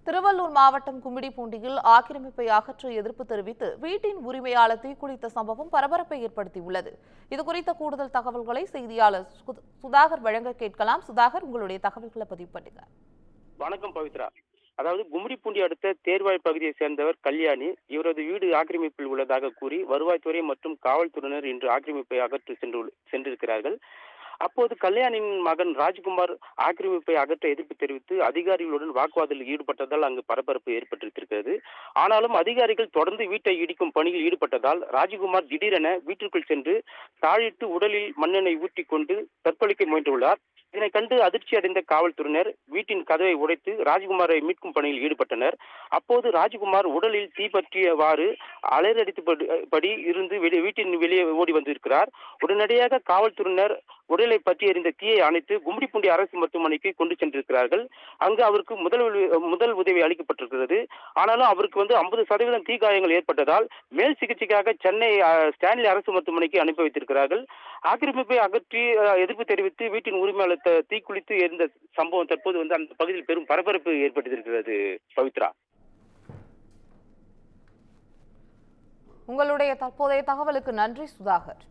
திருவள்ளூர் மாவட்டம் கும்மிடிப்பூண்டியில் ஆக்கிரமிப்பை அகற்ற எதிர்ப்பு தெரிவித்து வீட்டின் உரிமையாளர் தீக்குளித்த சம்பவம் பரபரப்பை ஏற்படுத்தியுள்ளது. இதுகுறித்த கூடுதல் தகவல்களை செய்தியாளர் சுதாகர் வழங்க கேட்கலாம். சுதாகர், உங்களுடைய தகவல்களை பதிவு பண்ணுங்க. வணக்கம் பவித்ரா. அதாவது கும்மிடிப்பூண்டி அடுத்த தேர்வாய் பகுதியை சேர்ந்தவர் கல்யாணி. இவரது வீடு ஆக்கிரமிப்பில் உள்ளதாக கூறி வருவாய்த்துறை மற்றும் காவல்துறையினர் இன்று ஆக்கிரமிப்பை அகற்றி சென்றிருக்கிறார்கள். அப்போது கல்யாணியின் மகன் ராஜ்குமார் ஆக்கிரமிப்பை அகற்ற எதிர்ப்பு தெரிவித்து அதிகாரிகளுடன் வாக்குவாதத்தில் ஈடுபட்டதால் அங்கு பரபரப்பு ஏற்பட்டிருக்கிறது. ஆனாலும் அதிகாரிகள் தொடர்ந்து வீட்டை இடிக்கும் பணியில் ஈடுபட்டதால் ராஜ்குமார் திடீரென வீட்டிற்குள் சென்று தாழிட்டு உடலில் மண்ணெண்ணெய் ஊற்றிக் கொண்டு தற்கொலைக்கு முயன்றுள்ளார். இதனை கண்டு அதிர்ச்சி அடைந்த காவல்துறையினர் வீட்டின் கதவை உடைத்து ராஜ்குமாரை மீட்கும் பணியில் ஈடுபட்டனர். அப்போது ராஜ்குமார் உடலில் தீ பற்றியவாறு அலறடித்தபடி இருந்து வீட்டின் வெளியே ஓடி வந்திருக்கிறார். உடனடியாக காவல்துறையினர் உடலை பற்றி எறிந்த தீயை அணைத்து கும்மிடிப்பூண்டி அரசு மருத்துவமனைக்கு கொண்டு சென்றிருக்கிறார்கள். அங்கு அவருக்கு முதல் உதவி அளிக்கப்பட்டிருக்கிறது. ஆனாலும் அவருக்கு 50% தீ காயங்கள் ஏற்பட்டதால் மேல் சிகிச்சைக்காக சென்னை ஸ்டான்லி அரசு மருத்துவமனைக்கு அனுப்பி வைத்திருக்கிறார்கள். ஆக்கிரமிப்பை அகற்றி எதிர்ப்பு தெரிவித்து வீட்டின் உரிமையாளர் தீக்குளித்து எரிந்த சம்பவம் தற்போது அந்த பகுதியில் பெரும் பரபரப்பு ஏற்பட்டிருக்கிறது. பவித்ரா, உங்களுடைய தற்போதைய தகவலுக்கு நன்றி சுதாகர்.